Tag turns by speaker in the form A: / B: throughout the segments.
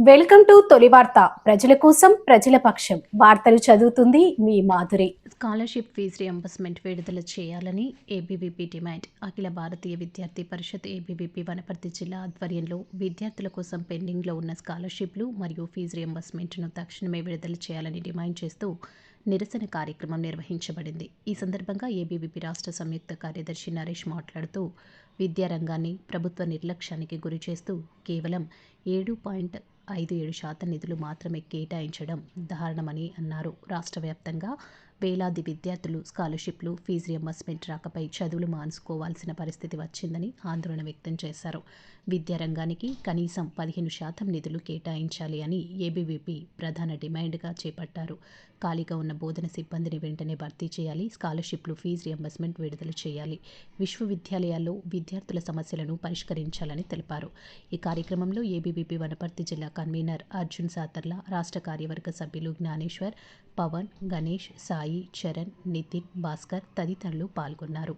A: Welcome to తొలి వార్త. ప్రజల కోసం ప్రజల పక్షం. వార్తలు చదువుతుంది మీ మాధురి.
B: స్కాలర్షిప్ ఫీజు రియంబర్స్మెంట్ విడుదల చేయాలని ఏబీవీపీ డిమాండ్. అఖిల భారతీయ విద్యార్థి పరిషత్ ఏబీవీపీ వనపర్తి జిల్లా ఆధ్వర్యంలో విద్యార్థుల కోసం పెండింగ్లో ఉన్న స్కాలర్షిప్లు మరియు ఫీజు రియంబర్స్మెంట్ను తక్షణమే విడుదల చేయాలని డిమాండ్ చేస్తూ నిరసన కార్యక్రమం నిర్వహించబడింది. ఈ సందర్భంగా ఏబీవీపీ రాష్ట్ర సంయుక్త కార్యదర్శి నరేష్ మాట్లాడుతూ విద్యారంగాన్ని ప్రభుత్వ నిర్లక్ష్యానికి గురి చేస్తూ కేవలం 7.57% నిధులు మాత్రమే కేటాయించడం దారుణమని అన్నారు. రాష్ట్ర వ్యాప్తంగా వేలాది విద్యార్థులు స్కాలర్షిప్లు, ఫీజు రియంబర్స్మెంట్ రాకపై చదువులు మానుకోవాల్సిన పరిస్థితి వచ్చిందని ఆందోళన వ్యక్తం చేశారు. విద్యారంగానికి కనీసం 15% నిధులు కేటాయించాలి అని ఏబీవీపీ ప్రధాన డిమాండ్గా చేపట్టారు. ఖాళీగా ఉన్న బోధన సిబ్బందిని వెంటనే భర్తీ చేయాలి. స్కాలర్షిప్లు, ఫీజు రియంబర్స్మెంట్ విడుదల చేయాలి. విశ్వవిద్యాలయాల్లో విద్యార్థుల సమస్యలను పరిష్కరించాలని తెలిపారు. ఈ కార్యక్రమంలో ఏబీవీపీ వనపర్తి జిల్లా కన్వీనర్ అర్జున్ సాతర్ల, రాష్ట్ర కార్యవర్గ సభ్యులు జ్ఞానేశ్వర్, పవన్, గణేష్, సాయి, చరణ్, నితిన్, భాస్కర్ తదితరులు పాల్గొన్నారు.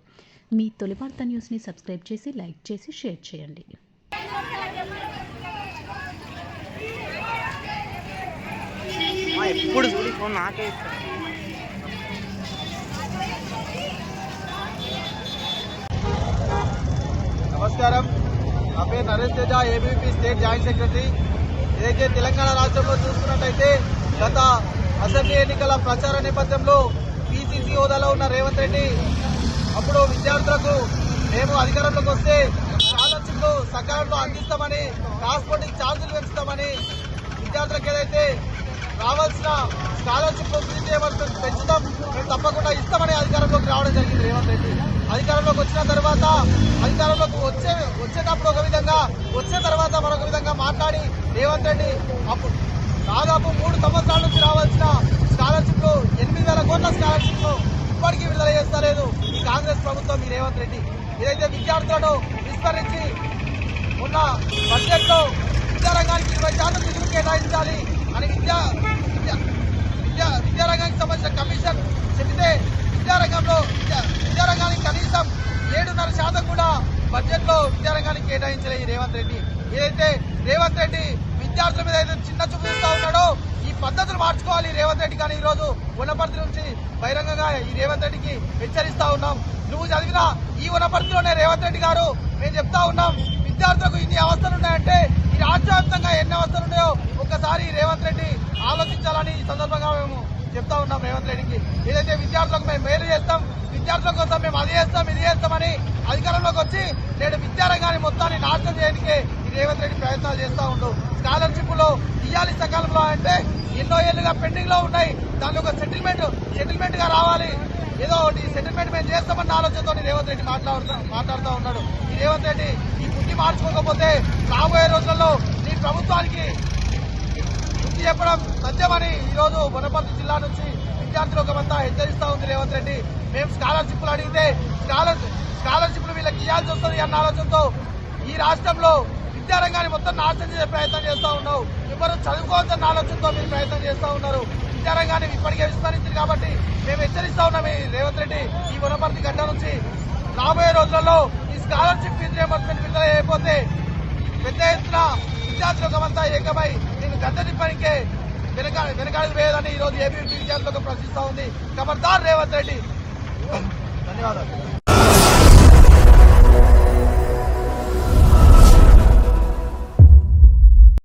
B: మీ తొలి వార్త న్యూస్ని సబ్స్క్రైబ్ చేసి, లైక్ చేసి, షేర్ చేయండి.
C: నమస్కారం. నా పేరు Naresh Teja, ABVP state joint secretary. ఏదైతే తెలంగాణ రాష్ట్రంలో చూసుకున్నట్టయితే గత అసెంబ్లీ ఎన్నికల ప్రచార నేపథ్యంలో పీసీసీ హోదాలో ఉన్న రేవంత్ రెడ్డి అప్పుడు విద్యార్థులకు మేము అధికారంలోకి వస్తే స్కాలర్షిప్లు సకాలంలో అందిస్తామని, ట్రాన్స్పోర్టింగ్ ఛార్జీలు పెంచుతామని, విద్యార్థులకు ఏదైతే రావాల్సిన స్కాలర్షిప్లు పెంచుతాం, మేము తప్పకుండా ఇస్తామని అధికారంలోకి రావడం జరిగింది రేవంత్ రెడ్డి. అధికారంలోకి వచ్చిన తర్వాత అధికారంలోకి వచ్చేటప్పుడు ఒక విధంగా, వచ్చిన తర్వాత మరొక విధంగా మాట్లాడి రేవంత్ రెడ్డి అప్పుడు దాదాపు 3 సంవత్సరాల నుంచి రావాల్సిన స్కాలర్షిప్లు 8,000 కోట్ల స్కాలర్షిప్లు ఇప్పటికీ విడుదల చేస్తలేదు ఈ కాంగ్రెస్ ప్రభుత్వం, ఈ రేవంత్ రెడ్డి. ఏదైతే విద్యార్థులను విస్మరించి ఉన్న బడ్జెట్ లో విద్యారంగానికి 20% నిధులు కేటాయించాలి అని విద్యారంగానికి సంబంధించిన కమిషన్ చెబితే విద్యారంగానికి కనీసం 7.5% కూడా బడ్జెట్ లో విద్యారంగానికి కేటాయించలేదు ఈ రేవంత్ రెడ్డి. ఏదైతే రేవంత్ రెడ్డి విద్యార్థుల మీద అయితే చిన్న చూపు చూస్తూ ఉన్నాడో ఈ పద్ధతులు మార్చుకోవాలి రేవంత్ రెడ్డి. కానీ ఈ రోజు వనపర్తి నుంచి బహిరంగంగా ఈ రేవంత్ రెడ్డికి హెచ్చరిస్తా ఉన్నాం. నువ్వు చదివిన ఈ వనపర్తిలోనే రేవంత్ రెడ్డి గారు మేము చెప్తా ఉన్నాం, విద్యార్థులకు ఇన్ని అవస్థలు ఉన్నాయంటే ఈ రాష్ట్ర వ్యాప్తంగా ఎన్ని అవస్థలు ఉన్నాయో ఒక్కసారి రేవంత్ రెడ్డి ఆలోచించాలని ఈ సందర్భంగా మేము చెప్తా ఉన్నాం రేవంత్ రెడ్డికి. ఏదైతే విద్యార్థులకు మేము మేలు చేస్తాం, విద్యార్థుల కోసం మేము అది చేస్తాం ఇది చేస్తామని అధికారంలోకి వచ్చి నేడు విద్యారంగాన్ని మొత్తాన్ని నాశనం చేయడానికే ఈ రేవంత్ రెడ్డి ప్రయత్నాలు చేస్తూ ఉండు. స్కాలర్షిప్లో ఇవ్వాలి సకాలంలో అంటే ఎన్నో ఏళ్లుగా పెండింగ్ లో ఉన్నాయి. దానిలో ఒక సెటిల్మెంట్ గా రావాలి. ఏదో ఒకటి సెటిల్మెంట్ మేము చేస్తామన్న ఆలోచనతో రేవంత్ రెడ్డి మాట్లాడుతూ ఉన్నాడు. ఈ రేవంత్ రెడ్డి ఈ బుద్ధి మార్చుకోకపోతే రాబోయే రోజుల్లో నీ ప్రభుత్వానికి బుద్ధి చెప్పడం సత్యమని ఈ రోజు వనపర్తి జిల్లా నుంచి విద్యార్థులకంతా హెచ్చరిస్తా ఉంది రేవంత్ రెడ్డి. మేము స్కాలర్షిప్లు అడిగితే స్కాలర్షిప్లు వీళ్ళకి ఇవ్వాల్సి వస్తుంది అన్న ఆలోచనతో ఈ రాష్ట్రంలో విద్యారంగాన్ని మొత్తం నాశనం చేసే ప్రయత్నం చేస్తూ ఉన్నావు. ఎవరు చదువుకోవద్దన్న ఆలోచనతో మీరు ప్రయత్నం చేస్తూ ఉన్నారు. విద్యారంగాన్ని ఇప్పటికే విస్మరించింది కాబట్టి మేము హెచ్చరిస్తా ఉన్నాం ఈ రేవంత్ రెడ్డి. ఈ వనపర్తి గడ్డ నుంచి రాబోయే రోజులలో ఈ స్కాలర్షిప్ ఫీజు రియంబర్స్మెంట్ విడుదల చేయకపోతే పెద్ద ఎత్తున విద్యార్థులకంతా ఏకమై నేను గడ్డ తిప్పనికే వెనకాడికి వేయాలని ఈ రోజు ఏబీవీపీ విద్యార్థులకు ప్రశ్నిస్తా ఉంది. ఖబర్దార్ రేవంత్ రెడ్డి. ధన్యవాదాలు.